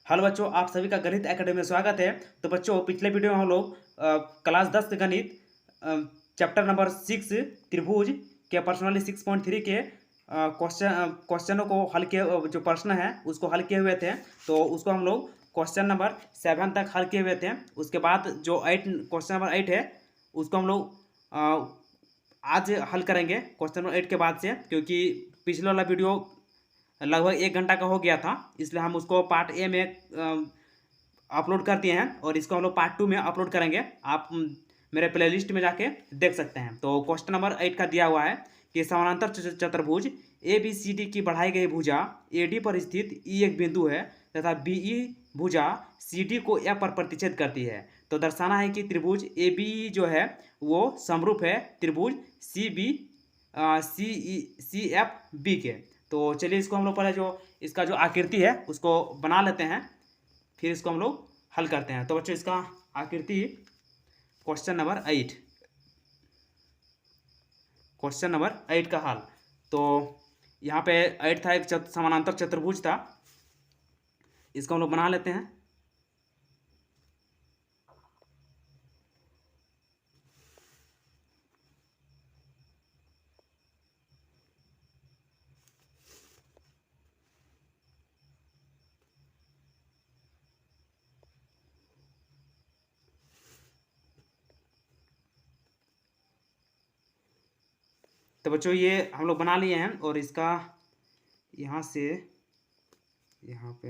Hello बच्चों, आप सभी का गणित एकेडमी में स्वागत है। तो बच्चों, पिछले वीडियो में हम लोग क्लास 10 गणित चैप्टर नंबर 6 त्रिभुज के पर्सनली 6.3 के क्वेश्चनों को हल किए, जो प्रश्न है उसको हल किए हुए थे। तो उसको हम लोग क्वेश्चन नंबर 7 तक हल किए हुए थे। उसके बाद जो क्वेश्चन नंबर 8 है उसको हम लोग आज हल करेंगे क्वेश्चन नंबर 8 के बाद से, क्योंकि पिछले वाला वीडियो लगभग 1 घंटा का हो गया था, इसलिए हम उसको पार्ट ए में अपलोड कर दिए हैं और इसको हम लोग पार्ट 2 में अपलोड करेंगे। आप मेरे प्लेलिस्ट में जाके देख सकते हैं। तो क्वेश्चन नंबर 8 का दिया हुआ है कि समानांतर चतुर्भुज ए बी सी डी की बढ़ाई गई भुजा ए डी पर स्थित ई एक बिंदु है तथा बी ई भुजा सी डी को एफ पर प्रतिच्छेद करती है। तो दर्शाना है कि त्रिभुज ए बी जो है वो समरूप है त्रिभुज C B C F B के। तो चलिए इसको हम लोग पहले जो इसका जो आकृति है उसको बना लेते हैं, फिर इसको हम लोग हल करते हैं। तो बच्चों, इसका आकृति क्वेश्चन नंबर 8 का हल। तो यहाँ पे 8 था, एक समानांतर चतुर्भुज था, इसको हम लोग बना लेते हैं। तो बच्चों, ये हम लोग बना लिए हैं और इसका यहाँ से यहाँ पे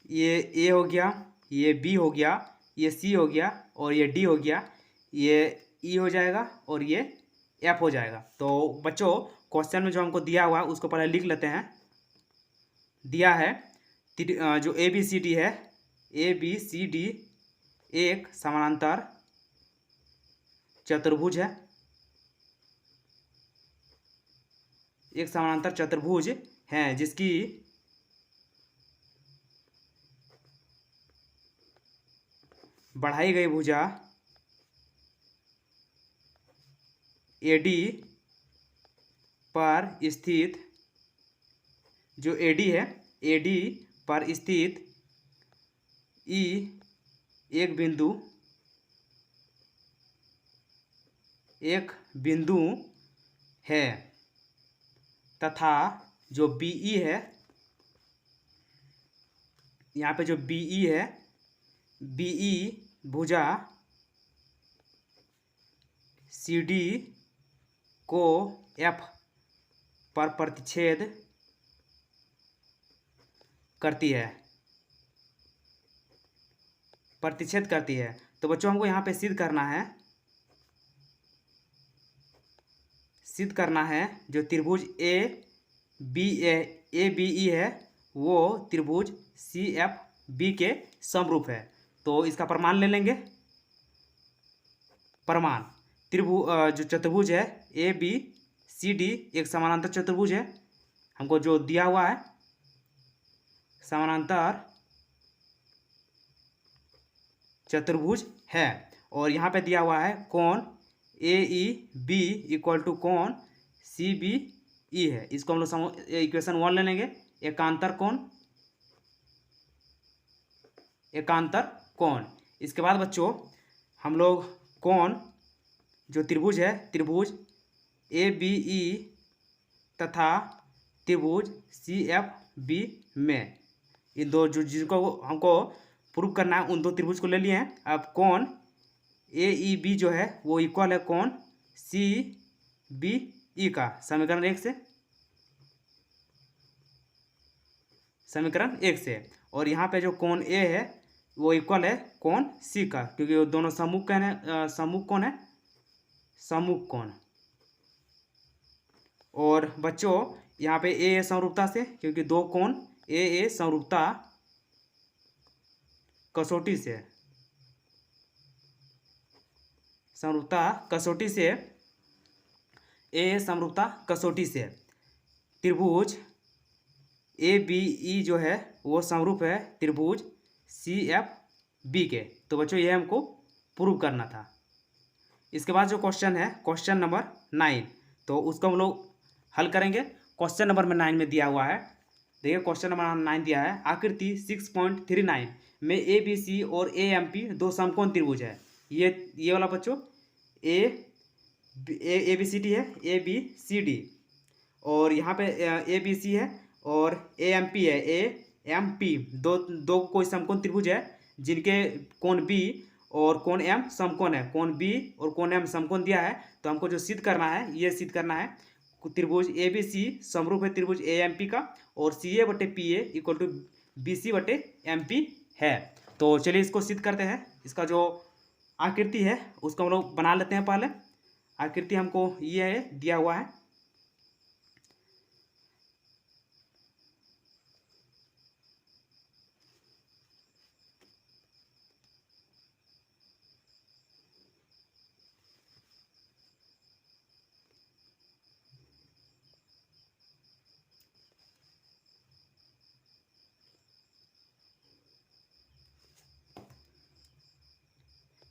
ये ए हो गया, ये बी हो गया, ये सी हो गया और ये डी हो गया, ये ई हो जाएगा और ये एफ हो जाएगा। तो बच्चों, क्वेश्चन में जो हमको दिया हुआ है उसको पहले लिख लेते हैं। दिया है जो ए बी सी डी है, ए बी सी डी एक समानांतर चतुर्भुज है, एक समानांतर चतुर्भुज है जिसकी बढ़ाई गई भुजा ए डी पर स्थित, जो ए डी है, ए डी पर स्थित ई एक बिंदु है तथा जो बी ई है, यहाँ पे जो बी ई है, बी ई भुजा सी डी को एफ पर प्रतिच्छेद करती है। तो बच्चों, हमको यहाँ पे सिद्ध करना है जो त्रिभुज ए बी ई है वो त्रिभुज सी एफ बी के समरूप है। तो इसका प्रमाण ले लेंगे। प्रमाण, जो चतुर्भुज है ए बी सी डी एक समानांतर चतुर्भुज है, हमको जो दिया हुआ है समानांतर चतुर्भुज है। और यहाँ पे दिया हुआ है कोण ए ई बी इक्वल टू कोण सी बी ई है। इसको हम लोग इक्वेशन 1 ले लेंगे, एकांतर कोण। इसके बाद बच्चों, हम लोग कोण जो त्रिभुज है, त्रिभुज ए बी ई तथा त्रिभुज सी एफ बी में, इन दो जिनको हमको प्रूव करना है उन दो त्रिभुज को ले लिए हैं। अब कोण ए ई बी जो है वो इक्वल है कोण सी बी ई का, समीकरण 1 से। और यहाँ पे जो कोण ए है वो इक्वल है कोण सी का, क्योंकि वो दोनों सम्मुख कोण। और बच्चों, यहाँ पे ए समरूपता से, क्योंकि दो कोण ए समरूपता कसौटी से त्रिभुज ए बी ई जो है वो समरूप है त्रिभुज सी एफ बी के। तो बच्चों, ये हमको प्रूव करना था। इसके बाद जो क्वेश्चन है क्वेश्चन नंबर 9, तो उसको हम लोग हल करेंगे। क्वेश्चन नंबर में 9 में दिया हुआ है। देखिए क्वेश्चन नंबर 9 दिया है, आकृति 6.39 में ए बी सी और ए एम पी दो समकोण त्रिभुज है। ये वाला बच्चों ए बी सी डी है, ए बी सी डी, और यहाँ पे ए बी सी है और ए एम पी है, ए एम पी, दो कोई समकोण त्रिभुज है जिनके कोण बी और कोण एम समकोण है। कोण बी और कोण एम समकोण दिया है, तो हमको जो सिद्ध करना है, ये सिद्ध करना है त्रिभुज ए बी सी समरूप है त्रिभुज ए एम पी का, और सी ए बटे P A equal to B C बटे एम पी है। तो चलिए इसको सिद्ध करते हैं। इसका जो आकृति है उसको हम लोग बना लेते हैं। पहले आकृति हमको ये है दिया हुआ है।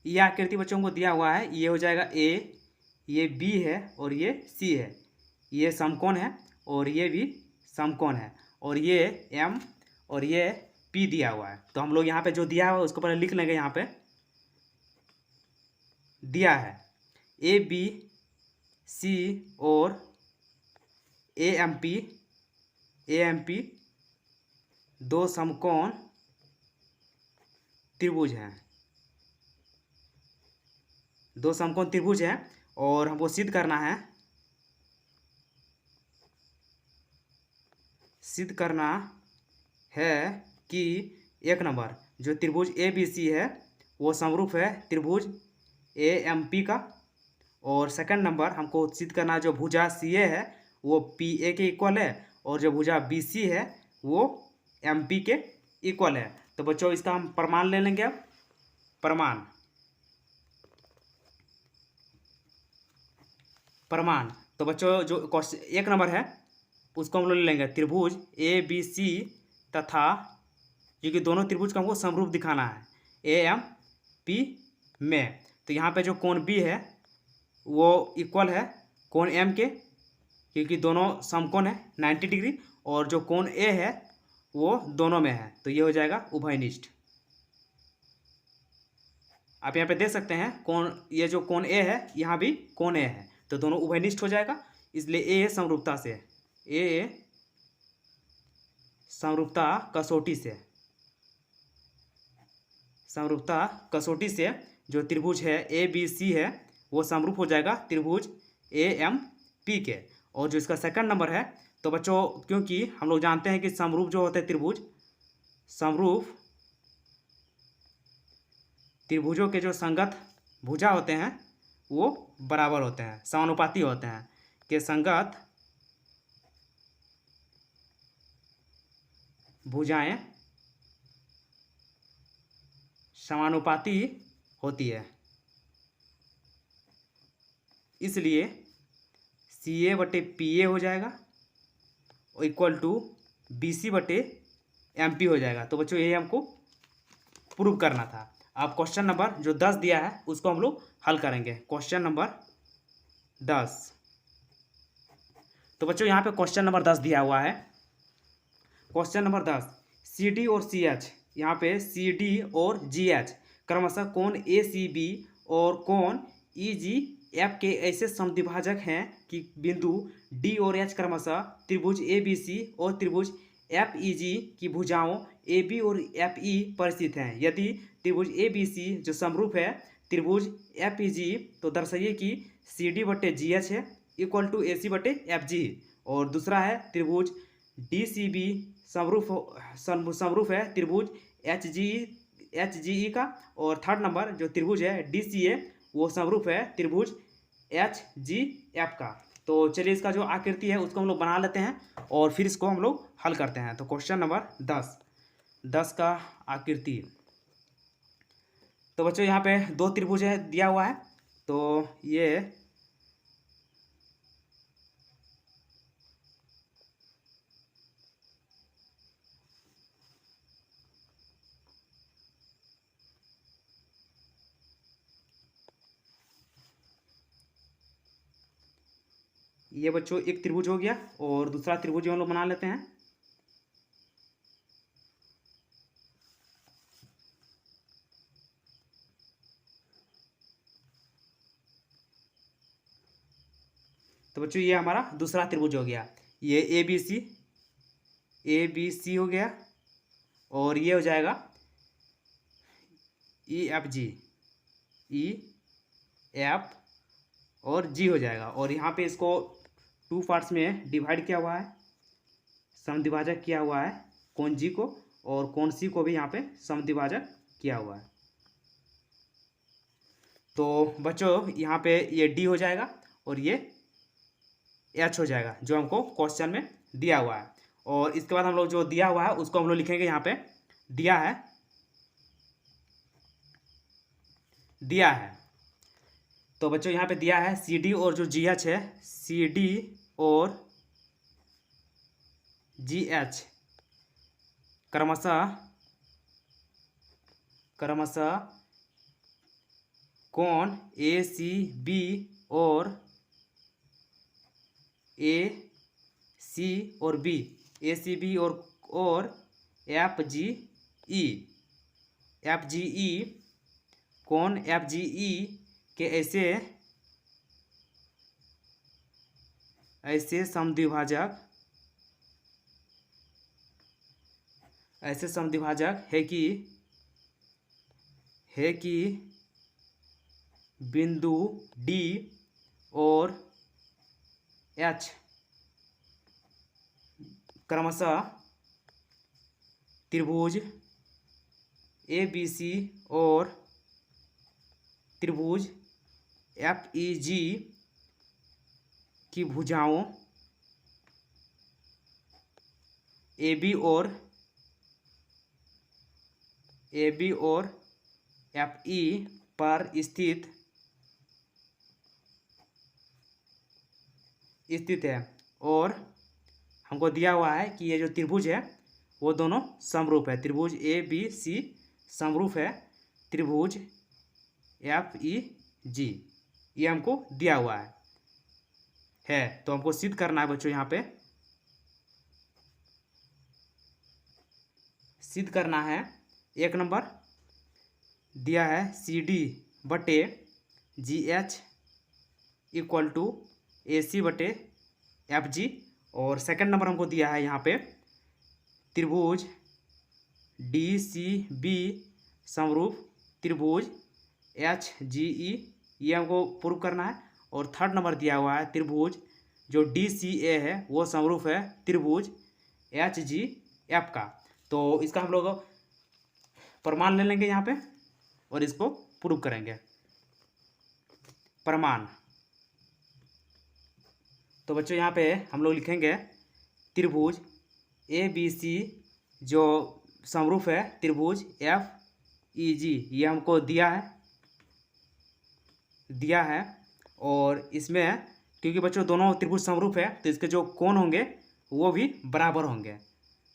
ये आकृति बच्चों को दिया हुआ है। ये हो जाएगा ए, ये बी है और ये सी है। ये समकोण है और ये भी समकोण है, और ये एम और ये पी दिया हुआ है। तो हम लोग यहाँ पे जो दिया हुआ है उसको पहले लिख लेंगे। यहाँ पे दिया है ए बी सी और ए एम पी दो समकोण त्रिभुज हैं, दो समकोण त्रिभुज है, और हमको सिद्ध करना है, कि एक नंबर जो त्रिभुज ए बी सी है वो समरूप है त्रिभुज ए एम पी का, और सेकंड नंबर हमको सिद्ध करना है जो भुजा सी ए है वो पी ए के इक्वल है, और जो भुजा बी सी है वो एम पी के इक्वल है। तो बच्चों इसका हम प्रमाण ले लेंगे। अब प्रमाण तो बच्चों जो क्वेश्चन एक नंबर है उसको हम लोग ले लेंगे, त्रिभुज ए बी सी तथा, क्योंकि दोनों त्रिभुज का हमको समरूप दिखाना है ए एम पी में। तो यहाँ पे जो कोण बी है वो इक्वल है कोण एम के, क्योंकि दोनों समकोण है 90 डिग्री, और जो कोण ए है वो दोनों में है, तो ये हो जाएगा उभयनिष्ठ। आप यहाँ पे देख सकते हैं कोण, ये जो कोण ए है यहाँ भी कोण ए है, तो दोनों उभयनिष्ठ हो जाएगा। इसलिए ए समरूपता से, ए समरूपता कसौटी से जो त्रिभुज है ए बी सी है वो समरूप हो जाएगा त्रिभुज ए एम पी के। और जो इसका सेकंड नंबर है, तो बच्चों क्योंकि हम लोग जानते हैं कि समरूप जो होते हैं त्रिभुजों के जो संगत भुजा होते हैं वो बराबर होते हैं, समानुपाती होते हैं, कि संगत भुजाएं समानुपाती होती है। इसलिए सी ए बटे पी ए हो जाएगा इक्वल टू बी सी बटे एम पी हो जाएगा। तो बच्चों ये हमको प्रूव करना था। अब क्वेश्चन नंबर जो 10 दिया है उसको हम लोग हल करेंगे। क्वेश्चन नंबर 10, तो बच्चों यहाँ पे क्वेश्चन नंबर 10 दिया हुआ है। क्वेश्चन नंबर 10, सी डी और सी एच, यहाँ पे सी डी और जी एच क्रमशः कोण ए सी बी और कोण ई जी एफ के ऐसे समद्विभाजक हैं कि बिंदु डी और एच क्रमशः त्रिभुज ए बी सी और त्रिभुज एफ ई जी की भुजाओं ए बी और एफ ई पर स्थित हैं। यदि त्रिभुज ए बी सी जो समरूप है त्रिभुज एफ ई जी, तो दर्शाइए कि सी डी बटे जी एच है इक्वल टू ए सी बटे एफ जी। और दूसरा है त्रिभुज डी सी बी समरूप है त्रिभुज एच जी ई का, और थर्ड नंबर जो त्रिभुज है डी सी ए वो समरूप है त्रिभुज एच जी एफ का। तो चलिए इसका जो आकृति है उसको हम लोग बना लेते हैं और फिर इसको हम लोग हल करते हैं। तो क्वेश्चन नंबर 10 का आकृति, तो बच्चों यहाँ पे दो त्रिभुज है दिया हुआ है। तो ये ये बच्चों एक त्रिभुज हो गया और दूसरा त्रिभुज हम लोग बना लेते हैं। तो बच्चों ये हमारा दूसरा त्रिभुज हो गया। ये ए बी सी हो गया और ये हो जाएगा ई एफ और जी हो जाएगा। और यहाँ पे इसको 2 पार्ट्स में डिवाइड किया हुआ है, समद्विभाजक किया हुआ है कोण जी को, और कोण सी को भी यहाँ पे समद्विभाजक किया हुआ है। तो बच्चों यहाँ पे ये डी हो जाएगा और ये एच हो जाएगा जो हमको क्वेश्चन में दिया हुआ है। और इसके बाद हम लोग जो दिया हुआ है उसको हम लोग लिखेंगे। यहाँ पे दिया है तो बच्चों यहाँ पे दिया है सी डी और जो जी एच है, सी डी और जी एच क्रमशः कोण ए सी बी और ए सी और बी, ए सी बी और एफ जी ई कोण एफ जी ई के ऐसे समद्विभाजक है कि बिंदु डी और एच क्रमशः त्रिभुज ए बी सी और त्रिभुज एफ ई जी की भुजाओं ए बी और एफ ई पर स्थित है। और हमको दिया हुआ है कि ये जो त्रिभुज है वो दोनों समरूप है। त्रिभुज ए बी सी समरूप है त्रिभुज एफ ई जी, ये हमको दिया हुआ है। तो हमको सिद्ध करना है बच्चों, यहाँ पे सिद्ध करना है। 1 नंबर दिया है सी डी बटे जी H equal to A C बटे एफ जी। और सेकंड नंबर हमको दिया है यहाँ पे त्रिभुज डी सी बी समरूप त्रिभुज एच जी ई, ये हमको प्रूव करना है। और थर्ड नंबर दिया हुआ है त्रिभुज जो डी सी ए है वो समरूप है त्रिभुज एच जी एफ का। तो इसका हम लोग प्रमाण ले लेंगे यहाँ पे और इसको प्रूव करेंगे। प्रमाण तो बच्चों यहाँ पे हम लोग लिखेंगे त्रिभुज ए बी सी जो समरूप है त्रिभुज एफ ई जी, ये हमको दिया है। और इसमें क्योंकि बच्चों दोनों त्रिभुज समरूप है तो इसके जो कोण होंगे वो भी बराबर होंगे।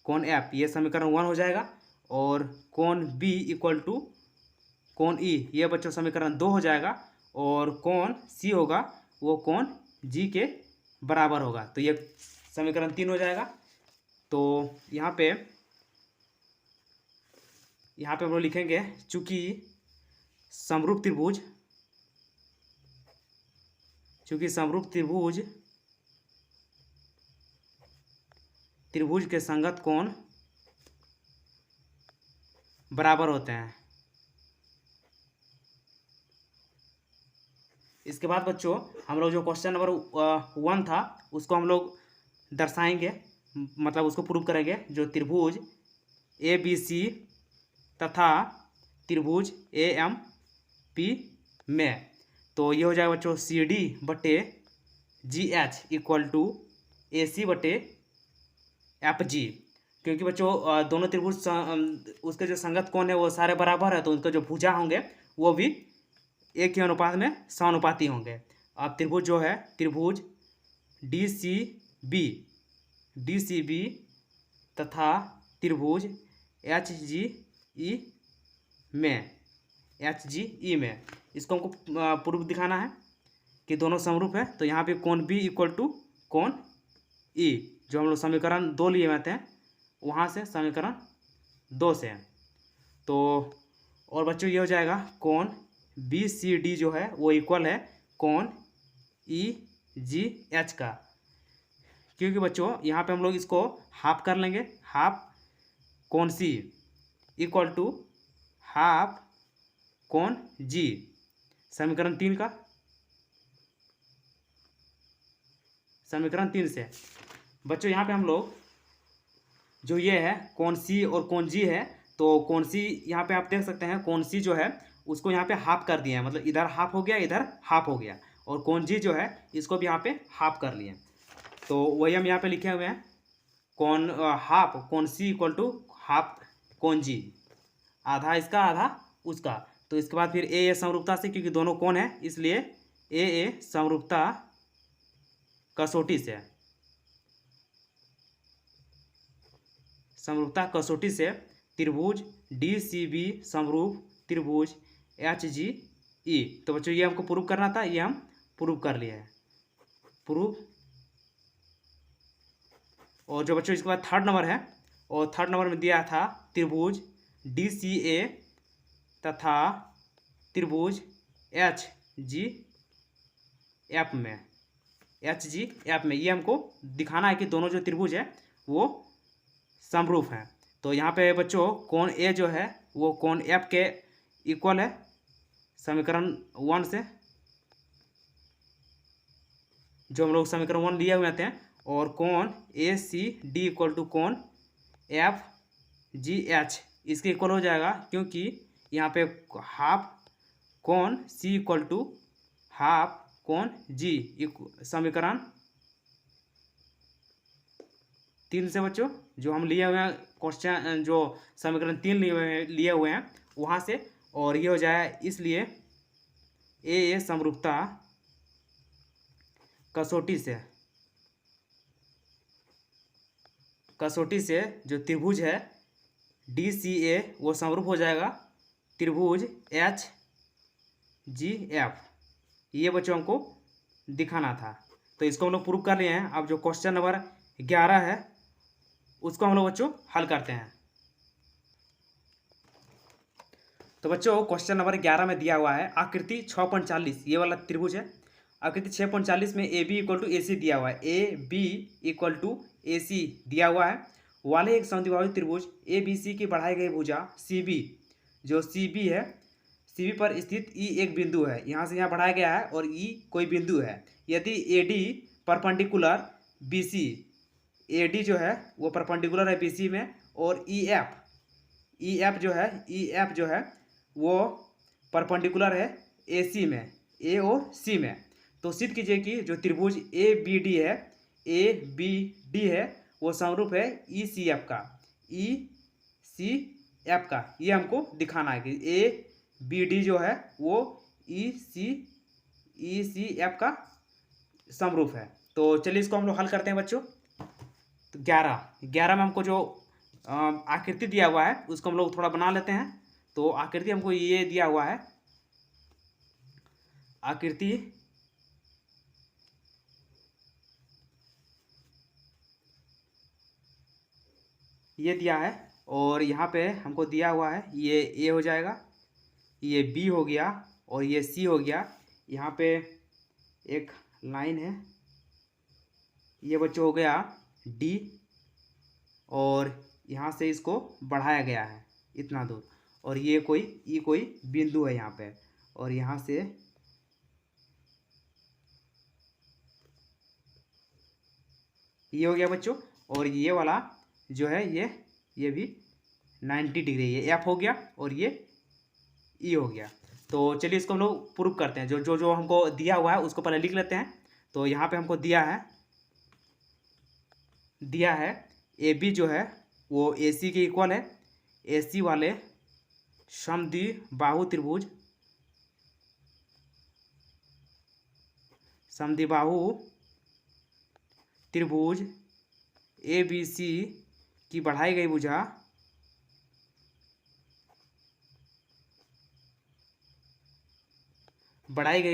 कोण एफ ये समीकरण 1 हो जाएगा और कोण बी इक्वल टू कोण ई ये बच्चों समीकरण 2 हो जाएगा। और कोण सी होगा वो कोण जी के बराबर होगा, तो ये समीकरण 3 हो जाएगा। तो यहाँ पे हम लोग लिखेंगे चूंकि समरूप त्रिभुज के संगत कोण बराबर होते हैं। इसके बाद बच्चों हम लोग जो क्वेश्चन नंबर 1 था उसको हम लोग दर्शाएंगे, मतलब उसको प्रूव करेंगे। जो त्रिभुज ए बी सी तथा त्रिभुज ए एम पी में, तो ये हो जाएगा बच्चों सी डी बटे जी H equal to A C बटे एफ जी। क्योंकि बच्चों दोनों त्रिभुज उसके जो संगत कोण है वो सारे बराबर है, तो उनके जो भुजा होंगे वो भी एक ही अनुपात में समानुपाती होंगे। अब त्रिभुज जो है त्रिभुज डी सी बी तथा त्रिभुज एच जी ई में इसको हमको प्रूफ दिखाना है कि दोनों समरूप है। तो यहाँ पे कोण बी इक्वल टू कोण ई, जो हम लोग समीकरण 2 लिए हुए थे वहाँ से समीकरण 2 से। तो और बच्चों ये हो जाएगा कोण बी सी डी जो है वो इक्वल है कोण ई जी एच का, क्योंकि बच्चों यहाँ पे हम लोग इसको हाफ कर लेंगे, हाफ कोण सी इक्वल टू हाफ कोण जी, समीकरण 3 का, समीकरण 3 से। बच्चों यहाँ पे हम लोग जो ये है कोण सी और कोण जी है, तो कोण सी यहाँ पे आप देख सकते हैं कोण सी जो है उसको यहाँ पे हाफ कर दिए हैं, मतलब इधर हाफ हो गया इधर हाफ हो गया, और कोण जी जो है इसको भी यहाँ पे हाफ कर लिए। तो वही हम यहाँ पे लिखे हुए हैं कोण हाफ कोण सी इक्वल टू हाफ कोण जी, आधा इसका आधा उसका। तो इसके बाद फिर ए समरूपता से, क्योंकि दोनों कोण है इसलिए ए समरूपता कसौटी से, समरूपता कसौटी से त्रिभुज डी सी बी समरूप त्रिभुज एच जी ई। तो बच्चों ये हमको प्रूव करना था, ये हम प्रूव कर लिए हैं, प्रूव। और जो बच्चों इसके बाद थर्ड नंबर है, और थर्ड नंबर में दिया था त्रिभुज डी सी ए तथा त्रिभुज एच जी एफ में, एच जी एफ में ये हमको दिखाना है कि दोनों जो त्रिभुज है वो समरूप हैं। तो यहाँ पे बच्चों कोण ए जो है वो कोण एफ के इक्वल है समीकरण 1 से, जो हम लोग समीकरण 1 लिए हुए थे, और कोण ए सी डी इक्वल टू कोण एफ जी एच इसके इक्वल हो जाएगा, क्योंकि यहाँ पे हाफ कोण सी इक्वल टू हाफ कोण जी, समीकरण 3 से बच्चों जो हम लिए हुए हैं क्वेश्चन, जो समीकरण 3 लिए हुए हैं वहाँ से, और ये हो जाए इसलिए ए समरूपता कसौटी से, कसौटी से जो त्रिभुज है डी सी ए वो समरूप हो जाएगा त्रिभुज एच जी एफ, ये बच्चों हमको दिखाना था। तो इसको हम लोग प्रूव कर लिए हैं। अब जो क्वेश्चन नंबर 11 है उसको हम लोग बच्चों हल करते हैं। तो बच्चों क्वेश्चन नंबर 11 में दिया हुआ है आकृति 6.40, ये वाला त्रिभुज है। आकृति 6.40 में A B equal to A सी दिया हुआ है, A B equal to A सी दिया हुआ है वाले एक समद्विबाहु त्रिभुज ए बी सी की बढ़ाई गई भुजा सी बी, जो सी बी है सी बी पर स्थित ई एक बिंदु है, यहाँ से यहाँ बढ़ाया गया है और ई कोई बिंदु है। यदि A D perpendicular B C, A D जो है वो परपेंडिकुलर है बी सी में, और ई एफ जो है वो परपेंडिकुलर है ए सी में, ए और सी में। तो सिद्ध कीजिए कि जो त्रिभुज ए बी डी है वो समरूप है ई सी एफ का, ई सी एफ का। ये हमको दिखाना है कि ए बी डी जो है वो ई सी एफ का समरूप है। तो चलिए इसको हम लोग हल करते हैं बच्चों। तो 11 में हमको जो आकृति दिया हुआ है उसको हम लोग थोड़ा बना लेते हैं। तो आकृति हमको ये दिया हुआ है, आकृति ये दिया है, और यहाँ पे हमको दिया हुआ है ये ए हो जाएगा, ये बी हो गया और ये सी हो गया। यहाँ पे एक लाइन है, ये बच्चों हो गया डी, और यहाँ से इसको बढ़ाया गया है इतना दूर, और ये कोई बिंदु है यहाँ पे, और यहाँ से ये हो गया बच्चों। और ये वाला जो है ये भी 90 डिग्री, ये एफ हो गया और ये ई हो गया। तो चलिए इसको हम लोग प्रूव करते हैं। जो हमको दिया हुआ है उसको पहले लिख लेते हैं। तो यहाँ पे हमको दिया है ए बी जो है वो ए सी के इक्वल है, ए सी वाले समद्विबाहु त्रिभुज ए बी सी की बढ़ाई गई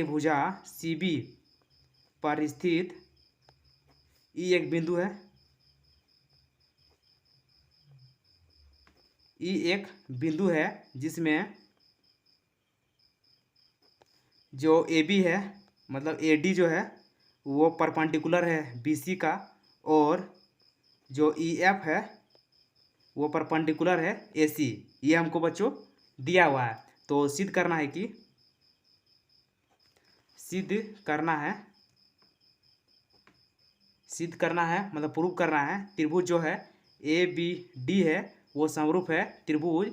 भुजा सी बी पर स्थित ई एक बिंदु है, ई एक बिंदु है जिसमें जो ए बी है, मतलब ए डी जो है वो परपेंडिकुलर है बी सी का, और जो ई एफ है वो परपेंडिकुलर है ए सी। ये हमको बच्चों दिया हुआ है। तो सिद्ध करना है कि सिद्ध करना है मतलब प्रूव करना है त्रिभुज जो है ए बी डी है वो समरूप है त्रिभुज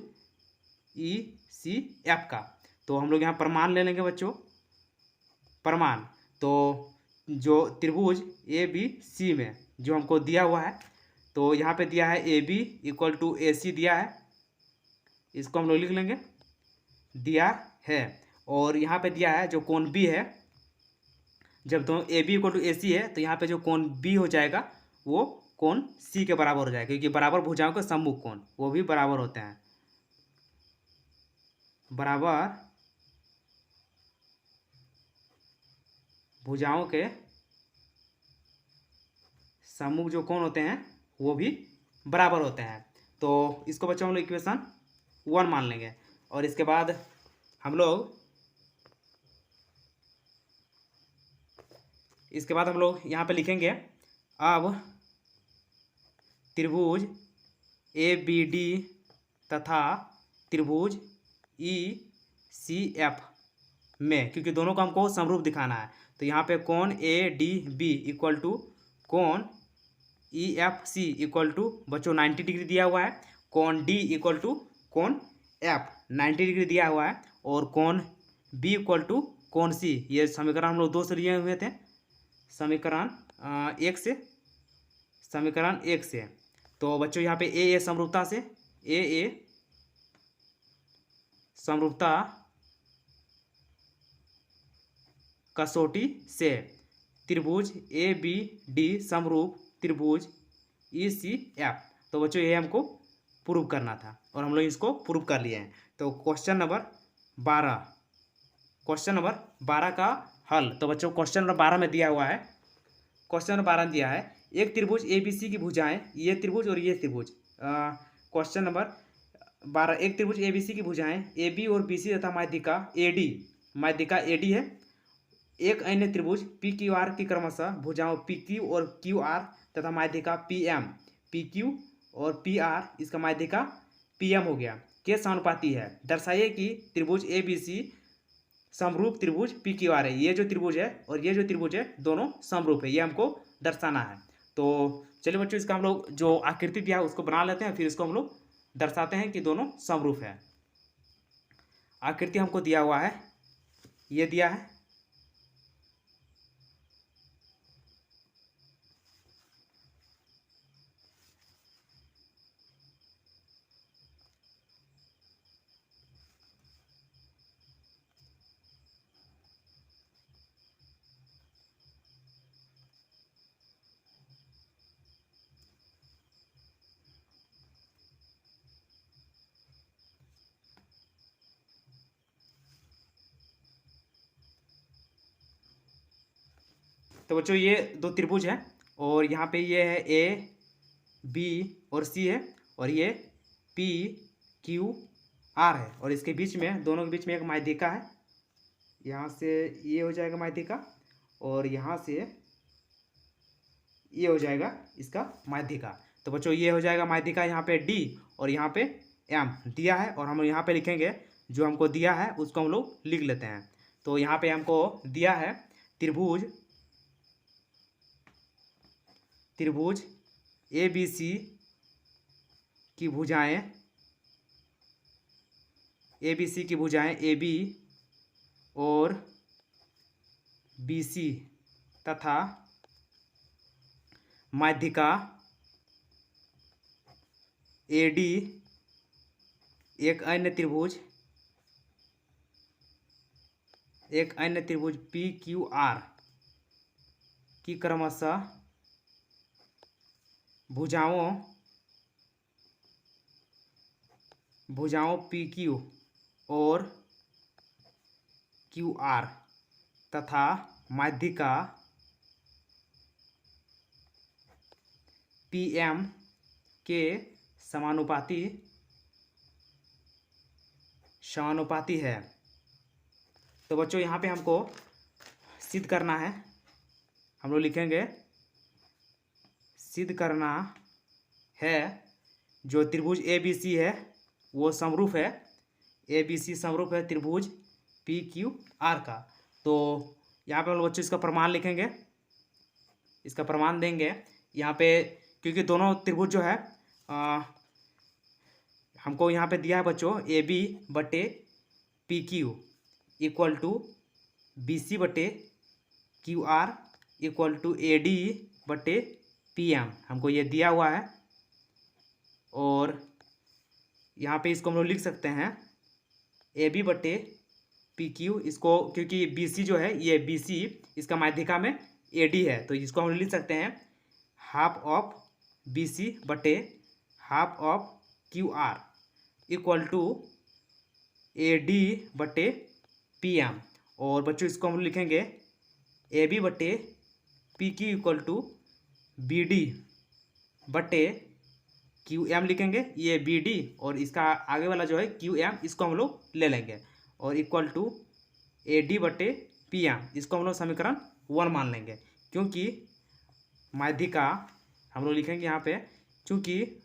ई सी एफ का। तो हम लोग यहाँ प्रमाण ले लेंगे बच्चों। प्रमाण तो जो त्रिभुज ए बी सी में जो हमको दिया हुआ है, तो यहाँ पे दिया है A B equal to A सी दिया है, इसको हम लोग लिख लेंगे, दिया है। और यहाँ पे दिया है जो कोण बी है, जब दोनों A B equal to A सी है तो यहाँ पे जो कोण बी हो जाएगा वो कोण सी के बराबर हो जाएगा, क्योंकि बराबर भुजाओं के सम्मुख कोण वो भी बराबर होते हैं। बराबर भुजाओं के सम्मुख जो कोण होते हैं वो भी बराबर होते हैं। तो इसको बच्चों हम लोग इक्वेशन 1 मान लेंगे। और इसके बाद हम लोग यहाँ पे लिखेंगे, अब त्रिभुज ए बी डी तथा त्रिभुज ई सी एफ में, क्योंकि दोनों को हमको समरूप दिखाना है, तो यहाँ पे कोण A D B equal to कोण E F C equal to बच्चों 90 डिग्री दिया हुआ है, कोण डी इक्वल टू कोण एफ 90 डिग्री दिया हुआ है, और कोण बी इक्वल टू कोण सी। ये समीकरण हम लोग 2 से लिए हुए थे, समीकरण 1 से, समीकरण 1 से। तो बच्चों यहाँ पे ए समरूपता से, ए समरूपता कसौटी से त्रिभुज ए बी डी समरूप त्रिभुज ई सी एफ। तो बच्चों ये हमको प्रूव करना था और हम लोग इसको प्रूव कर लिए हैं। तो क्वेश्चन नंबर 12 का हल। तो बच्चों क्वेश्चन नंबर 12 में दिया हुआ है, क्वेश्चन नंबर 12 दिया है एक त्रिभुज ए बी सी की भुजाएं, ये त्रिभुज और ये त्रिभुज। क्वेश्चन नंबर 12, एक त्रिभुज ए बी सी की भुजाएं ए बी और बी सी तथा माध्यिका ए डी है। एक अन्य त्रिभुज पी क्यू आर की क्रमशः भुजाओं पी क्यू और क्यू आर तथा माध्यिका पी एम, पी क्यू और पी आर, इसका माध्यिका पी एम हो गया, के समानुपाती है। दर्शाइए कि त्रिभुज ए बी सी समरूप त्रिभुज पी क्यू आर है। ये जो त्रिभुज है और ये जो त्रिभुज है दोनों समरूप है, ये हमको दर्शाना है। तो चलिए बच्चों इसका हम लोग जो आकृति दिया है उसको बना लेते हैं, फिर इसको हम लोग दर्शाते हैं कि दोनों समरूप है। आकृति हमको दिया हुआ है, ये दिया है, तो बच्चों ये दो त्रिभुज है और यहाँ पे ये है ए बी और सी है, और ये पी क्यू आर है, और इसके बीच में, दोनों के बीच में एक माध्यिका है। यहाँ से ये हो जाएगा माध्यिका और यहाँ से ये हो जाएगा इसका माध्यिका। तो बच्चों ये हो जाएगा माध्यिका, यहाँ पे डी और यहाँ पे एम दिया है, और हम यहाँ पे लिखेंगे जो हमको दिया है उसको हम लोग लिख लेते हैं। तो यहाँ पे हमको दिया है त्रिभुज ए बी सी की भुजाएं, ए बी और बी सी तथा माध्यिका ए डी एक अन्य त्रिभुज पी क्यू आर की क्रमशः भुजाओं पी क्यू और क्यू आर तथा माध्यिका PM के समानुपाती है। तो बच्चों यहाँ पे हमको सिद्ध करना है, हम लोग लिखेंगे सिद्ध करना है जो त्रिभुज ABC है वो समरूप है, ABC समरूप है त्रिभुज PQR का। तो यहाँ पे हम लोग बच्चों इसका प्रमाण लिखेंगे, इसका प्रमाण देंगे यहाँ पे, क्योंकि दोनों त्रिभुज जो है हमको यहाँ पे दिया है बच्चों AB बटे PQ इक्वल टू BC बटे QR इक्वल टू AD बटे PM, हमको ये दिया हुआ है। और यहाँ पे इसको हम लोग लिख सकते हैं AB बटे PQ, इसको क्योंकि BC जो है ये BC इसका माध्यिका में AD है, तो इसको हम लिख सकते हैं हाफ ऑफ BC बटे half of QR equal to AD बटे PM। और बच्चों इसको हम लिखेंगे AB बटे PQ इक्वल टू BD बटे QM लिखेंगे, ये BD और इसका आगे वाला जो है QM इसको हम लोग ले लेंगे, और इक्वल टू AD बटे PM, इसको हम लोग समीकरण 1 मान लेंगे। क्योंकि माध्यिका हम लोग लिखेंगे यहाँ पे, चूँकि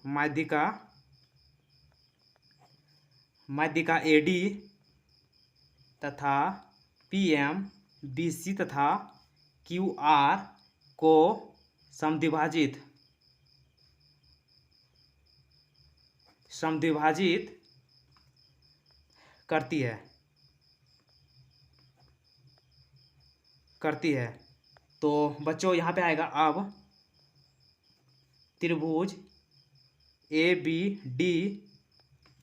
माध्यिका AD तथा PM BC तथा QR को समद्विभाजित करती है। तो बच्चों यहाँ पे आएगा अब त्रिभुज ABD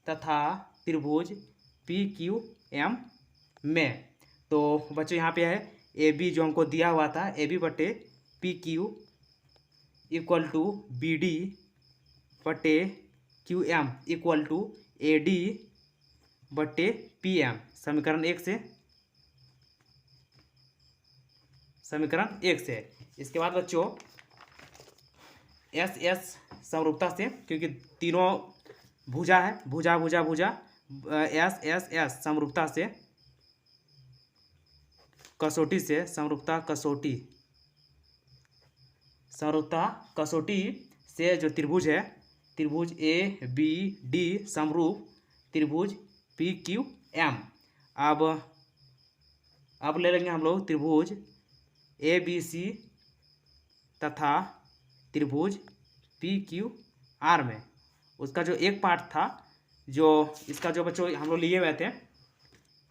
तथा त्रिभुज PQM में। तो बच्चों यहाँ पे है AB जो हमको दिया हुआ था AB बटे PQ इक्वल टू BD बटे QM इक्वल टू AD बटे PM, समीकरण 1 से। इसके बाद बच्चों SS समरूपता से, क्योंकि तीनों भुजा है, भुजा S समरूपता से, कसौटी से, समरूपता कसौटी से जो त्रिभुज है, त्रिभुज ABD समरूप त्रिभुज PQM। अब ले लेंगे हम लोग त्रिभुज ABC तथा त्रिभुज PQR में उसका जो एक पार्ट था, जो इसका जो बच्चों हम लोग लिए हुए थे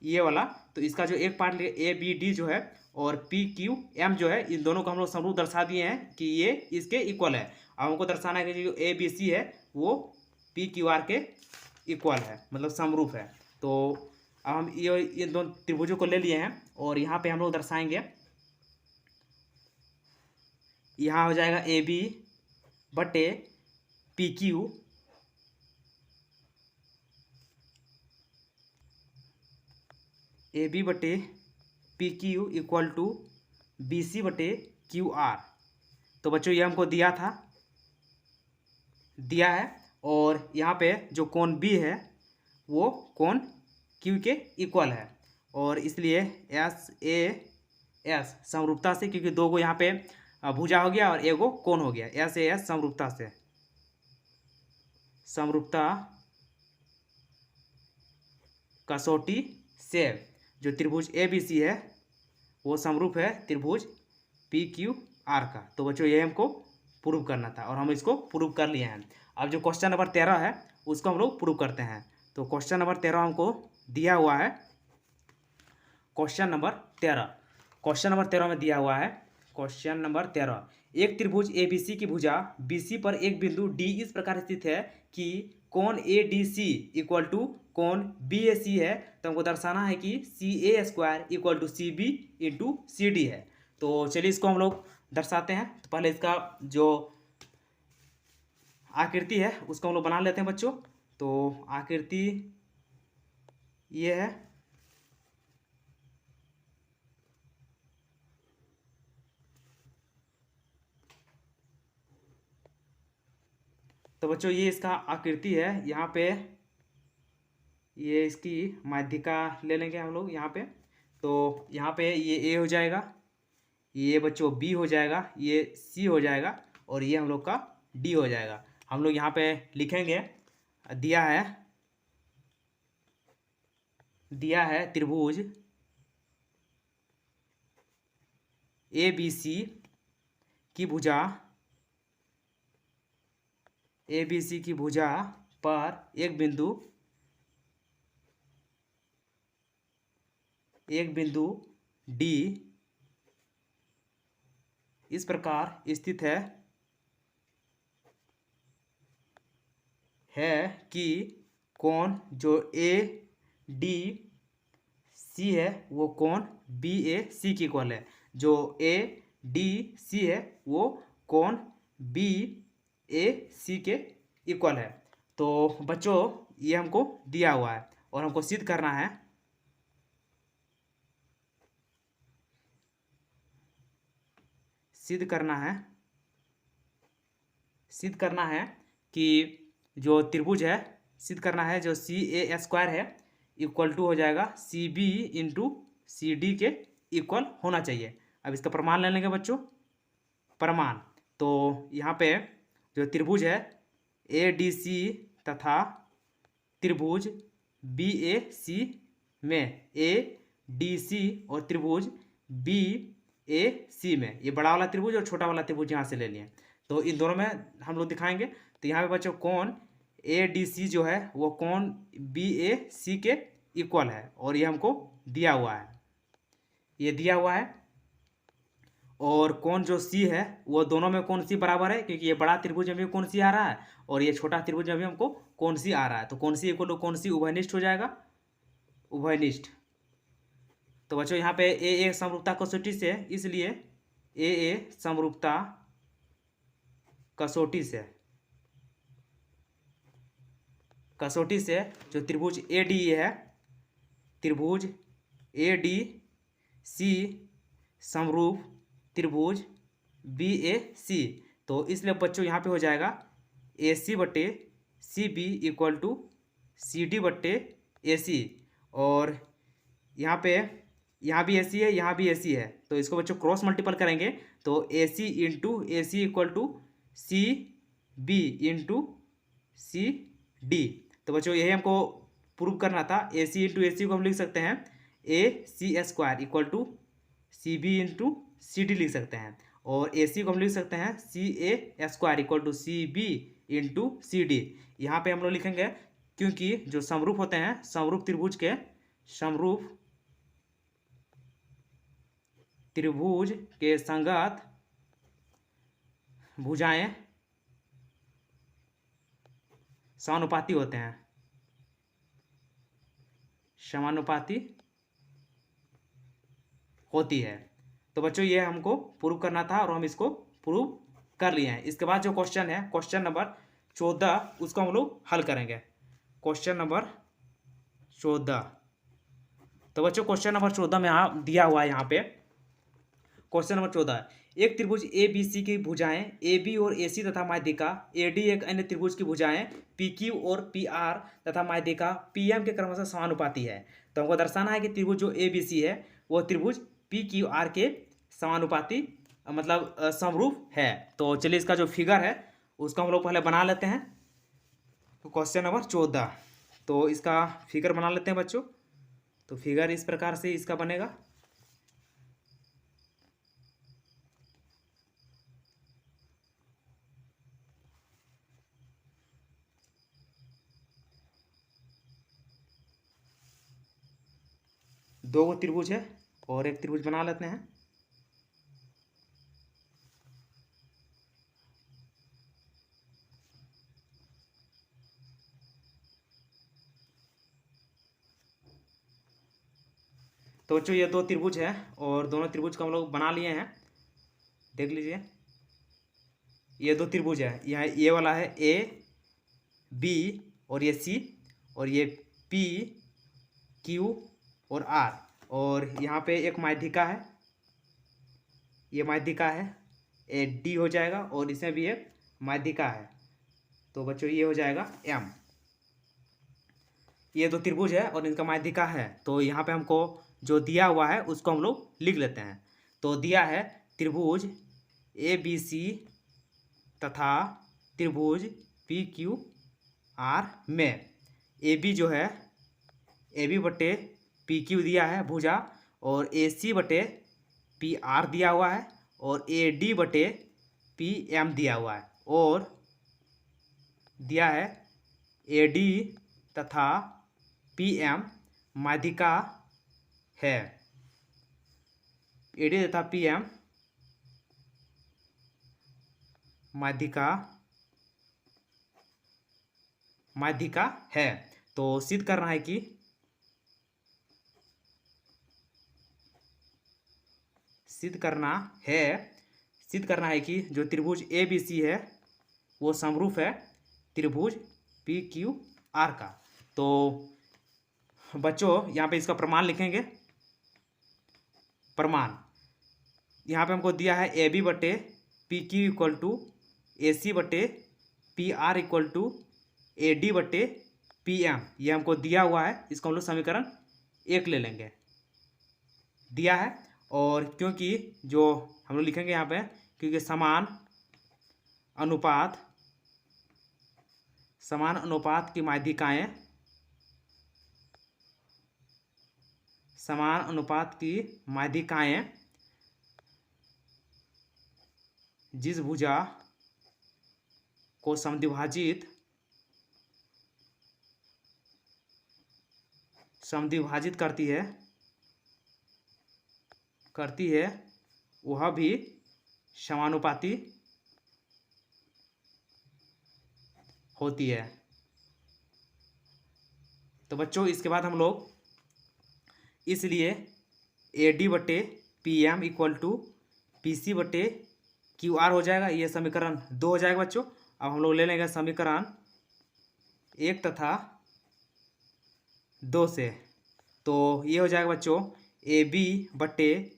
ये वाला, तो इसका जो एक पार्ट ABD जो है और PQM जो है, इन दोनों को हम लोग समरूप दर्शा दिए हैं कि ये इसके इक्वल है। अब हमको दर्शाना है कि जो ABC है वो PQR के इक्वल है, मतलब समरूप है। तो अब हम ये दोनों त्रिभुजों को ले लिए हैं और यहाँ पे हम लोग दर्शाएंगे, यहाँ हो जाएगा AB बटे PQ AB बटे PQ इक्वल टू BC बटे QR। तो बच्चों ये हमको दिया है, और यहाँ पे जो कोण B है वो कोण Q के इक्वल है, और इसलिए SAS समरूपता से, क्योंकि दो को यहाँ पे भुजा हो गया और एगो कोण हो गया, SAS समरूपता कसौटी से जो त्रिभुज ABC है वो समरूप है त्रिभुज PQR का। तो बच्चों ये हमको प्रूव करना था और हम इसको प्रूव कर लिए हैं। अब जो क्वेश्चन नंबर 13 है उसको हम लोग प्रूव करते हैं। तो क्वेश्चन नंबर 13 हमको दिया हुआ है, क्वेश्चन नंबर 13 में दिया हुआ है, क्वेश्चन नंबर 13, एक त्रिभुज ABC की भुजा BC पर एक बिंदु D इस प्रकार स्थित है कि कोण ADC इक्वल टू कोण BAC है। तो हमको दर्शाना है कि CA square equal to CB into CD है। तो चलिए इसको हम लोग दर्शाते हैं। तो पहले इसका जो आकृति है उसको हम लोग बना लेते हैं बच्चों। तो आकृति ये है, तो बच्चों ये इसका आकृति है, यहाँ पे ये इसकी माध्यिका ले लेंगे हम लोग यहाँ पे। तो यहाँ पे ये ए हो जाएगा, ये बच्चों बी हो जाएगा, ये सी हो जाएगा और ये हम लोग का डी हो जाएगा। हम लोग यहाँ पे लिखेंगे, दिया है त्रिभुज ए बी सी की भुजा पर एक बिंदु डी इस प्रकार स्थित है कि कोण जो ए डी सी है वो कोण बी ए सी की इक्वल है। जो ए डी सी है वो कोण बी ए सी के इक्वल है। तो बच्चों ये हमको दिया हुआ है और हमको सिद्ध करना है, सिद्ध करना है कि जो त्रिभुज है, सिद्ध करना है जो सी ए स्क्वायर है इक्वल टू हो जाएगा C B into C D के इक्वल होना चाहिए। अब इसका प्रमाण ले लेंगे बच्चों, प्रमाण। तो यहाँ पे जो त्रिभुज है ए डी सी तथा त्रिभुज बी ए सी में ए डी सी और त्रिभुज बी ए सी में, ये बड़ा वाला त्रिभुज और छोटा वाला त्रिभुज यहाँ से ले लिए। तो इन दोनों में हम लोग दिखाएंगे। तो यहाँ पे बच्चों कोण ए डी सी जो है वो कोण बी ए सी के इक्वल है और ये हमको दिया हुआ है, ये दिया हुआ है। और कोण जो सी है वो दोनों में कोण सी बराबर है, क्योंकि ये बड़ा त्रिभुज में भी कोण सी आ रहा है और ये छोटा त्रिभुज में भी हमको कोण सी आ रहा है। तो कोण सी इक्वल टू कोण सी उभयनिष्ठ हो जाएगा, उभयनिष्ठ। तो बच्चों यहाँ पे ए समरूपता कसौटी से, इसलिए ए समरूपता कसौटी से जो त्रिभुज ए डी है, त्रिभुज ए डी सी समरूप त्रिभुज बी ए सी। तो इसलिए बच्चों यहाँ पे हो जाएगा ए सी बट्टे C B equal to C D बट्टे ए सी। और यहाँ पे यहाँ भी ए सी है, यहाँ भी ए सी है, तो इसको बच्चों क्रॉस मल्टीपल करेंगे तो A C into A C equal to C B into C D. तो बच्चों यही हमको प्रूव करना था। ए सी इंटू ए सी को हम लिख सकते हैं A C square equal to C B into C D लिख सकते हैं, और ए सी को हम लिख सकते हैं C A square equal to C B into C D. यहाँ पे हम लोग लिखेंगे क्योंकि जो समरूप होते हैं, समरूप त्रिभुज के, समरूप त्रिभुज के संगत भुजाएं समानुपाती होते हैं, समानुपाती होती है। तो बच्चों ये हमको प्रूव करना था और हम इसको प्रूव कर लिए हैं। इसके बाद जो क्वेश्चन है, क्वेश्चन नंबर 14, उसको हम लोग हल करेंगे। Question number 14। तो बच्चों क्वेश्चन नंबर 14 में यहाँ दिया हुआ है, यहाँ पे क्वेश्चन नंबर 14, एक त्रिभुज ए बी सी की भुजाएं ए बी और ए सी तथा माध्यिका ए डी एक अन्य त्रिभुज की भुजाएं पी क्यू और पी आर तथा माध्यिका पी एम के क्रमशः समानुपाती है। तो हमको दर्शाना है कि त्रिभुज जो ए बी सी है वो त्रिभुज पी क्यू आर के समानुपाती मतलब समरूप है। तो चलिए इसका जो फिगर है उसको हम लोग पहले बना लेते हैं। तो क्वेश्चन नंबर 14, तो इसका फिगर बना लेते हैं बच्चों। तो फिगर इस प्रकार से इसका बनेगा। दो गो त्रिभुज है और एक त्रिभुज बना लेते हैं। तो बच्चों ये दो त्रिभुज है और दोनों त्रिभुज को हम लोग बना लिए हैं, देख लीजिए। ये दो त्रिभुज है, यहाँ ये वाला है ए बी और ये सी, और ये पी क्यू और आर, और यहाँ पे एक माध्यिका है, ये माध्यिका है ए डी हो जाएगा और इसमें भी एक माध्यिका है। तो बच्चों ये हो जाएगा एम। ये दो त्रिभुज है और इनका माध्यिका है, तो यहाँ पे हमको जो दिया हुआ है उसको हम लोग लिख लेते हैं। तो दिया है त्रिभुज ए बी सी तथा त्रिभुज पी क्यू आर में ए बी जो है ए बी बटे पी क्यू दिया है भुजा, और ए सी बटे पी आर दिया हुआ है, और ए डी बटे पी एम दिया हुआ है, और दिया है ए डी तथा पी एम माध्यिका है। ए डी तथा पी एम माध्यिका है। तो सिद्ध करना है कि सिद्ध करना है कि जो त्रिभुज ए बी सी है वो समरूप है त्रिभुज पी क्यू आर का। तो बच्चों यहाँ पे इसका प्रमाण लिखेंगे। प्रमाण यहाँ पे हमको दिया है ए बी बटे P Q equal to A C बटे P R equal to A D बटे पी एम, ये हमको दिया हुआ है। इसको हम लोग समीकरण 1 ले लेंगे, दिया है। और क्योंकि जो हम लोग लिखेंगे यहाँ पे, क्योंकि समान अनुपात की माध्यिकाएं जिस भुजा को समद्विभाजित करती है वह भी समानुपाती होती है। तो बच्चों इसके बाद हम लोग इसलिए ए डी बटे P M equal to P C बटे क्यू आर हो जाएगा। ये समीकरण 2 हो जाएगा बच्चों। अब हम लोग ले लेंगे समीकरण 1 तथा 2 से। तो ये हो जाएगा बच्चों ए बी बटे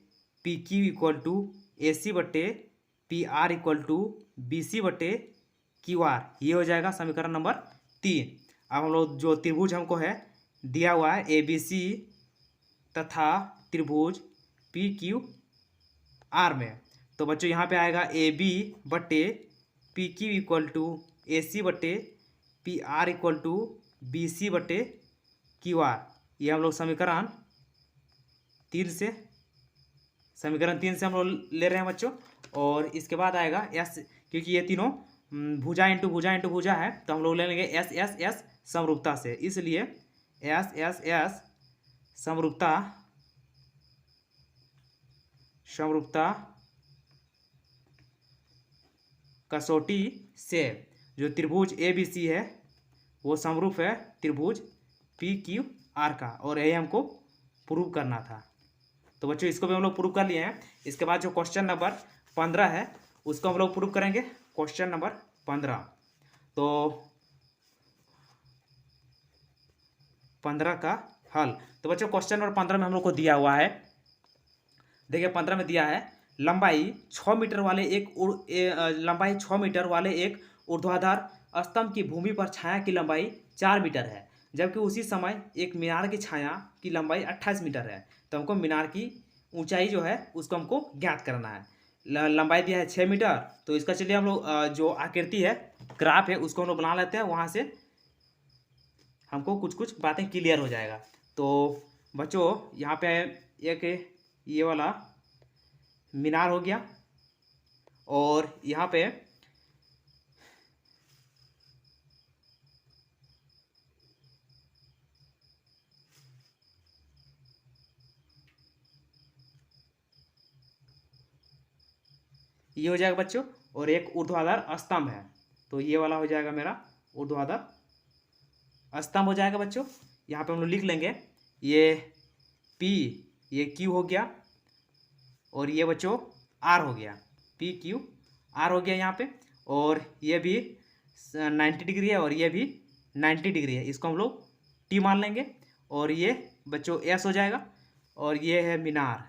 P Q equal to A C बटे P R equal to B C बटे क्यू आर, ये हो जाएगा समीकरण नंबर 3। अब हम लोग जो त्रिभुज हमको है दिया हुआ है ए बी सी तथा त्रिभुज पी क्यू आर में, तो बच्चों यहाँ पे आएगा ए बी बटे P Q equal to A C बटे P R equal to B C बटे क्यू आर। ये हम लोग समीकरण 3 से हम लोग ले रहे हैं बच्चों। और इसके बाद आएगा एस, क्योंकि ये तीनों भुजा इंटू भुजा है, तो हम लोग ले लेंगे एस एस एस समरूपता से। इसलिए एस एस एस समरूपता कसौटी से जो त्रिभुज ए बी सी है वो समरूप है त्रिभुज पी क्यू आर का, और यही हमको प्रूव करना था। तो बच्चों इसको भी हम लोग प्रूव कर लिए हैं। इसके बाद जो क्वेश्चन नंबर 15 है उसको हम लोग प्रूव करेंगे। क्वेश्चन नंबर 15, तो 15 का हल। तो बच्चों क्वेश्चन नंबर 15 में हम लोग को दिया हुआ है, देखिए 15 में दिया है लंबाई 6 मीटर वाले एक ऊर्ध्वाधर स्तंभ की भूमि पर छाया की लंबाई 4 मीटर है, जबकि उसी समय एक मीनार की छाया की लंबाई 28 मीटर है। तो हमको मीनार की ऊंचाई जो है उसको हमको ज्ञात करना है। लंबाई दिया है 6 मीटर, तो इसका चलिए हम लोग जो आकृति है ग्राफ है उसको हम लोग बना लेते हैं, वहाँ से हमको कुछ बातें क्लियर हो जाएगा। तो बच्चों यहाँ पे एक ये वाला मीनार हो गया, और यहाँ पे ये हो जाएगा बच्चों, और एक ऊर्ध्वाधर स्तंभ है, तो ये वाला हो जाएगा मेरा ऊर्ध्वाधर स्तंभ हो जाएगा बच्चों। यहाँ पे हम लोग लिख लेंगे ये P, ये Q हो गया, और ये बच्चों R हो गया, P Q R हो गया यहाँ पे, और ये भी 90 डिग्री है और ये भी 90 डिग्री है, इसको हम लोग T मान लेंगे। और ये बच्चों S हो जाएगा, और ये है मीनार,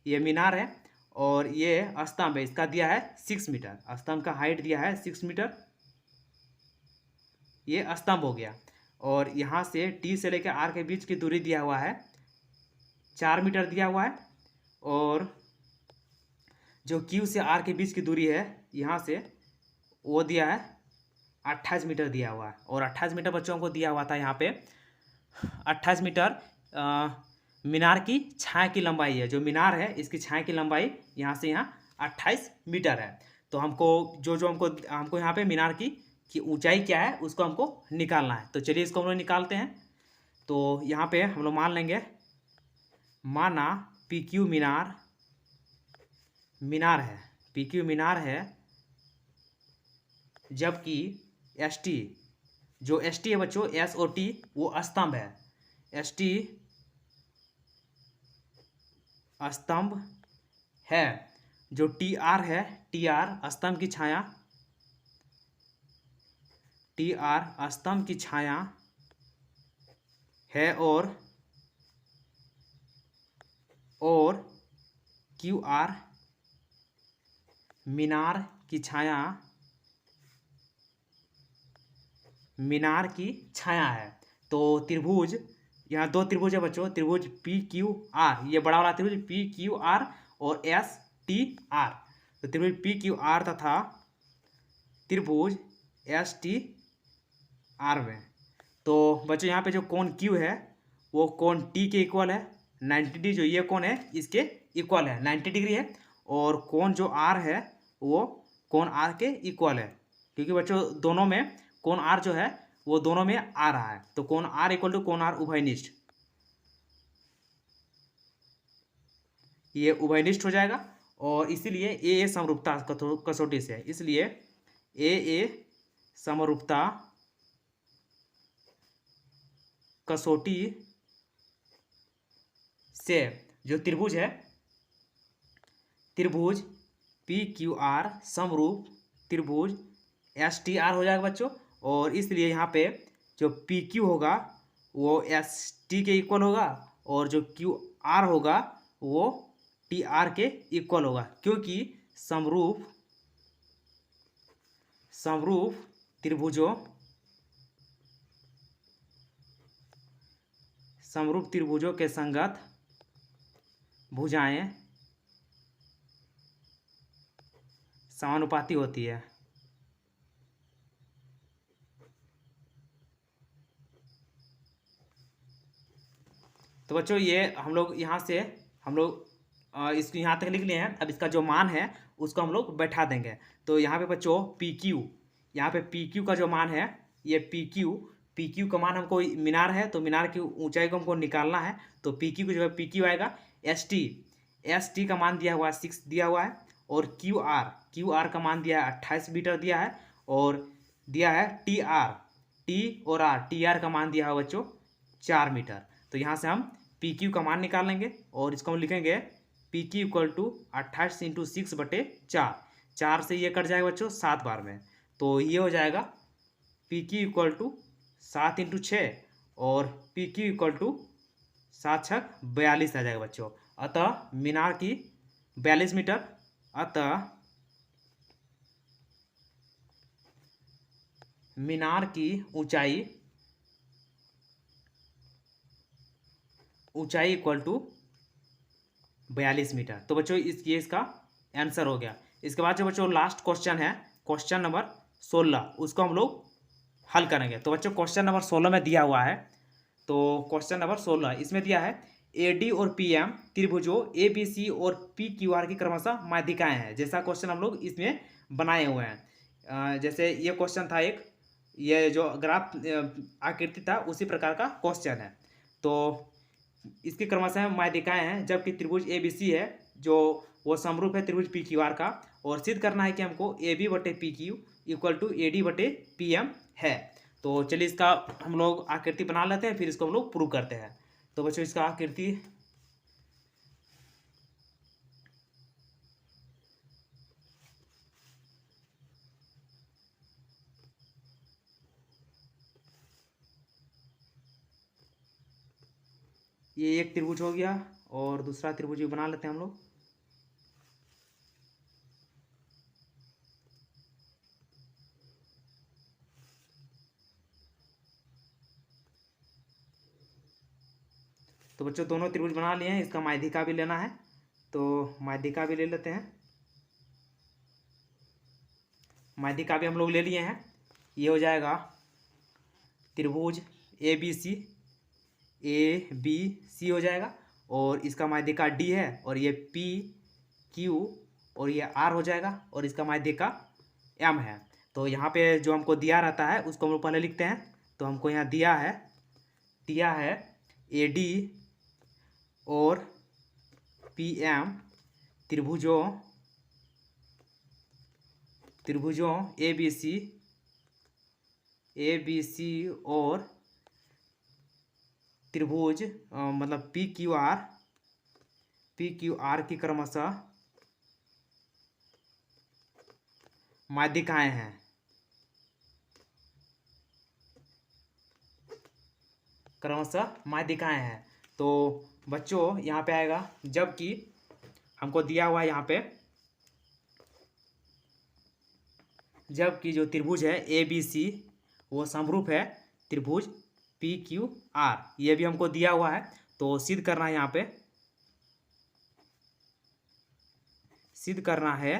ये मीनार है, और ये स्तंभ है, इसका दिया है 6 मीटर, स्तंभ का हाइट दिया है 6 मीटर, ये स्तंभ हो गया। और यहाँ से टी से लेकर आर के बीच की दूरी दिया हुआ है 4 मीटर दिया हुआ है। और जो क्यू से आर के बीच की दूरी है यहाँ से वो दिया है 28 मीटर दिया हुआ है। और 28 मीटर बच्चों को दिया हुआ था यहाँ पे 28 मीटर मीनार की छाया की लंबाई है। जो मीनार है इसकी छाया की लंबाई यहाँ से यहाँ 28 मीटर है। तो हमको जो जो हमको यहाँ पे मीनार की ऊंचाई क्या है उसको हमको निकालना है। तो चलिए इसको हम लोग निकालते हैं। तो यहाँ पे हम लोग मान लेंगे, माना पी क्यू मीनार है, पी क्यू मीनार है, जबकि एस टी, जो एस टी है बच्चों, एस और टी वो स्तंभ है, एस टी स्तंभ है। जो टी आर है, टी आर स्तंभ की छाया, टी आर स्तंभ की छाया है। और क्यू आर मीनार की छाया, मीनार की छाया है। तो त्रिभुज, यहाँ दो त्रिभुज है बच्चों, त्रिभुज पी क्यू आर, ये बड़ा वाला त्रिभुज पी क्यू आर और एस टी आर। तो त्रिभुज पी क्यू आर तथा त्रिभुज एस टी आर में, तो बच्चों यहाँ पे जो कोण क्यू है वो कोण टी के इक्वल है 90 डिग्री। जो ये कोण है इसके इक्वल है 90 डिग्री है। और कोण जो आर है वो कोण आर के इक्वल है, क्योंकि बच्चों दोनों में कोण आर जो है वो दोनों में आ रहा है। तो कोण आर इक्वल टू कोण आर उभयनिष्ठ, ये उभयनिष्ठ हो जाएगा। और इसीलिए ए समरूपता कसौटी से, इसलिए ए समरूपता कसौटी से जो त्रिभुज है, त्रिभुज पी क्यू आर समरूप त्रिभुज एस टी आर हो जाएगा बच्चों। और इसलिए यहाँ पे जो पी क्यू होगा वो एस टी के इक्वल होगा और जो क्यू आर होगा वो टी आर के इक्वल होगा, क्योंकि समरूप त्रिभुजों के संगत भुजाएं समानुपाती होती है। तो बच्चों ये हम लोग यहाँ से इसको यहाँ तक लिख लिए हैं। अब इसका जो मान है उसको हम लोग बैठा देंगे। तो यहाँ पे बच्चों पी क्यू, यहाँ पे पी क्यू का जो मान है, ये पी क्यू का मान हमको, मीनार है तो मीनार की ऊंचाई को हमको निकालना है। तो पी क्यू की जगह पी क्यू आएगा। एस टी का मान दिया हुआ है 6 दिया हुआ है। और क्यू आर का मान दिया है 28 मीटर दिया है। और दिया है टी आर का मान दिया है बच्चों 4 मीटर। तो यहाँ से हम पी क्यू का मान निकाल लेंगे और इसको हम लिखेंगे P Q equal to 28 into 6/4। 4 से ये कट जाएगा बच्चों 7 बार में। तो ये हो जाएगा P Q equal to 7 into 6 और पी क्यू इक्वल टू 7 छक 42 आ जाएगा बच्चों। अतः मीनार की 42 मीटर, अतः मीनार की ऊंचाई इक्वल टू 42 मीटर। तो बच्चों ये इसका आंसर हो गया। इसके बाद जो बच्चों लास्ट क्वेश्चन है, क्वेश्चन नंबर 16, उसको हम लोग हल करेंगे। तो बच्चों क्वेश्चन नंबर 16 में दिया हुआ है, तो क्वेश्चन नंबर 16 इसमें दिया है AD और PM त्रिभुजों ABC और PQR की क्रमशः माध्यिकाएं हैं। जैसा क्वेश्चन हम लोग इसमें बनाए हुए हैं। जैसे ये क्वेश्चन था एक, ये जो ग्राफ आकृति था उसी प्रकार का क्वेश्चन है। तो इसकी क्रमशः माध्यिकाएं हैं, जबकि त्रिभुज ABC है जो वो समरूप है त्रिभुज PQR का। और सिद्ध करना है कि हमको AB/PQ इक्वल टू AD/PM है। तो चलिए इसका हम लोग आकृति बना लेते हैं, फिर इसको हम लोग प्रूव करते हैं। तो बच्चों इसका आकृति, ये एक त्रिभुज हो गया और दूसरा त्रिभुज भी बना लेते हैं हम लोग। तो बच्चों दोनों त्रिभुज बना लिए हैं, इसका माध्यिका भी लेना है, तो माध्यिका भी ले लेते हैं। माध्यिका भी हम लोग ले लिए हैं। ये हो जाएगा त्रिभुज ए बी सी हो जाएगा, और इसका माध्यिका डी है, और ये पी क्यू और ये आर हो जाएगा, और इसका माध्यिका एम है। तो यहाँ पे जो हमको दिया रहता है उसको हम लोग पहले लिखते हैं। तो हमको यहाँ दिया है ए डी और पी एम त्रिभुजों ए बी सी और त्रिभुज मतलब पी क्यू आर की क्रमशः माध्यिकाएं हैं। तो बच्चों यहाँ पे आएगा, जबकि हमको दिया हुआ है यहाँ पे, जबकि जो त्रिभुज है ए बी सी वो समरूप है त्रिभुज पी क्यू आर, ये भी हमको दिया हुआ है। तो सिद्ध करना है, यहाँ पे सिद्ध करना है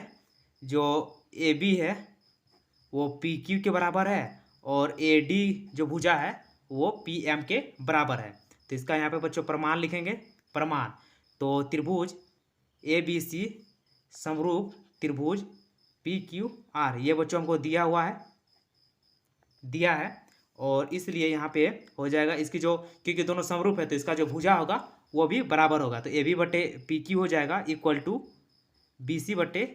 जो ए बी है वो पी क्यू के बराबर है, और ए डी जो भुजा है वो पी एम के बराबर है। तो इसका यहाँ पे बच्चों प्रमाण लिखेंगे। प्रमाण, तो त्रिभुज ए बी सी समरूप त्रिभुज पी क्यू आर, ये बच्चों हमको दिया है, और इसलिए यहाँ पे हो जाएगा इसकी जो, क्योंकि दोनों समरूप है तो इसका जो भुजा होगा वो भी बराबर होगा। तो ए बी बटे पी क्यू हो जाएगा इक्वल टू बी सी बटे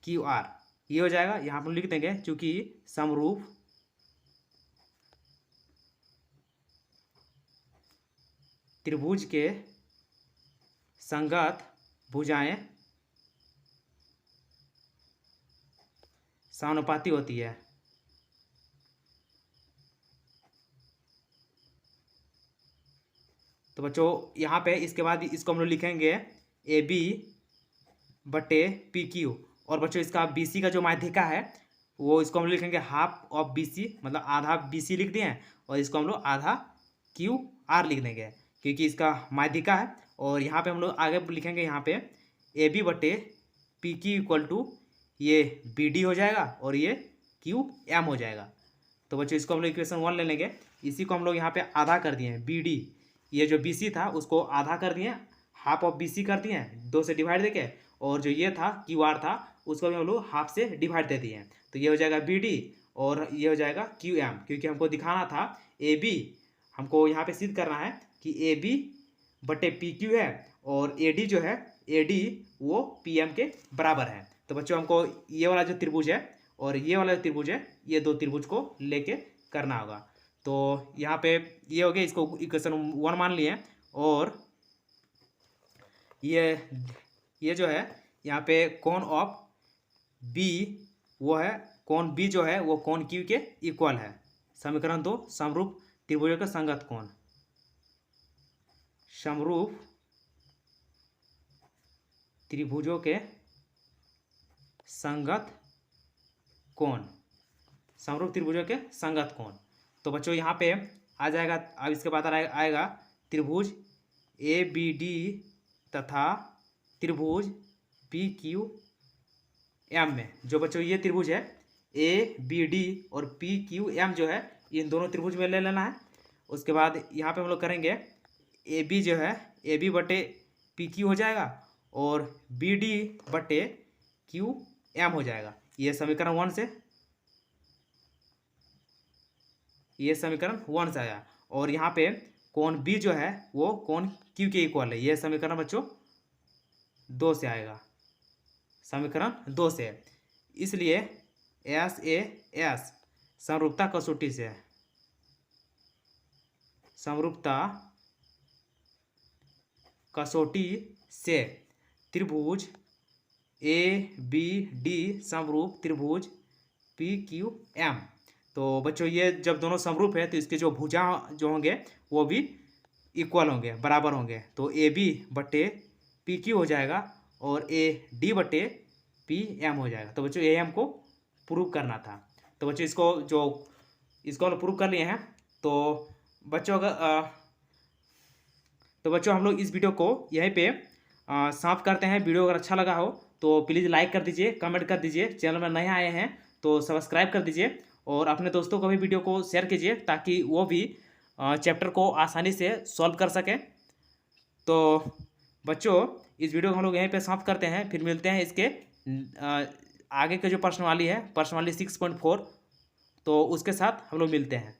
क्यू आर, ये हो जाएगा। यहाँ पर लिख देंगे चूंकि समरूप त्रिभुज के संगत भुजाएं समानुपाती होती है। तो बच्चों यहाँ पे इसके बाद इसको हम लोग लिखेंगे ए बी बटे पी क्यू, और बच्चों इसका बी सी का जो माध्यिका है वो इसको हम लोग लिखेंगे हाफ ऑफ बी सी, मतलब आधा बी सी लिख दिए, और इसको हम लोग आधा क्यू आर लिख देंगे क्योंकि इसका माध्यिका है। और यहाँ पे हम लोग आगे लिखेंगे, यहाँ पे ए बी बटे पी क्यू इक्वल टू ये बी डी हो जाएगा, और ये क्यू एम हो जाएगा। तो बच्चों इसको हम लोग इक्वेशन 1 ले लेंगे। इसी को हम लोग यहाँ पे आधा कर दिए हैं, बी डी, ये जो बी सी था उसको आधा कर दिए, हाफ ऑफ बी सी कर दिए 2 से डिवाइड देके, और जो ये था क्यू आर था उसको भी हम लोग हाफ से डिवाइड दे दिए हैं। तो ये हो जाएगा बी डी और ये हो जाएगा क्यू एम, क्योंकि हमको दिखाना था ए बी, हमको यहाँ पे सिद्ध करना है कि ए बी बटे पी क्यू है, और ए डी जो है ए डी वो पी एम के बराबर है। तो बच्चों हमको ये वाला जो त्रिभुज है और ये वाला जो त्रिभुज है, ये 2 त्रिभुज को लेके करना होगा। तो यहाँ पे ये हो गया, इसको इक्वेशन 1 मान लिए, और ये जो है यहाँ पे कोण ऑफ बी वो है, कोण बी जो है वो कोण क्यू के इक्वल है। समीकरण 2, समरूप त्रिभुजों का संगत कोण, समरूप त्रिभुजों के संगत कोण, समरूप त्रिभुजों के संगत कोण। तो बच्चों यहाँ पे आ जाएगा, अब इसके बाद आएगा त्रिभुज ए बी डी तथा त्रिभुज पी क्यू एम में, जो बच्चों ये त्रिभुज है ए बी डी और पी क्यू एम जो है, इन दोनों त्रिभुज में ले लेना है। उसके बाद यहाँ पे हम लोग करेंगे ए बी जो है ए बी बटे पी क्यू हो जाएगा, और बी डी बटे क्यू एम हो जाएगा। ये समीकरण 1 से, ये समीकरण 1 से आया, और यहाँ पे कोण बी जो है वो कोण क्यू के इक्वल है। ये समीकरण बच्चों 2 से आएगा, समीकरण 2 से, इसलिए एस ए एस समरूपता कसौटी से, समरूपता कसौटी से त्रिभुज ए बी डी समरूप त्रिभुज पी क्यू एम। तो बच्चों ये जब दोनों समरूप है तो इसके जो भुजा जो होंगे वो भी इक्वल होंगे, बराबर होंगे। तो ए बी बटे पी क्यू हो जाएगा और ए डी बटे पी एम हो जाएगा। तो बच्चों ए एम को प्रूव करना था। तो बच्चों इसको हम प्रूव कर लिए हैं। तो बच्चों अगर तो बच्चों हम लोग इस वीडियो को यहीं पे समाप्त करते हैं। वीडियो अगर अच्छा लगा हो तो प्लीज़ लाइक कर दीजिए, कमेंट कर दीजिए। चैनल में नए आए हैं तो सब्सक्राइब कर दीजिए और अपने दोस्तों को भी वीडियो को शेयर कीजिए ताकि वो भी चैप्टर को आसानी से सॉल्व कर सकें। तो बच्चों इस वीडियो को हम लोग यहीं पे समाप्त करते हैं, फिर मिलते हैं इसके आगे के जो प्रश्नावली है, प्रश्नावली 6.4, तो उसके साथ हम लोग मिलते हैं।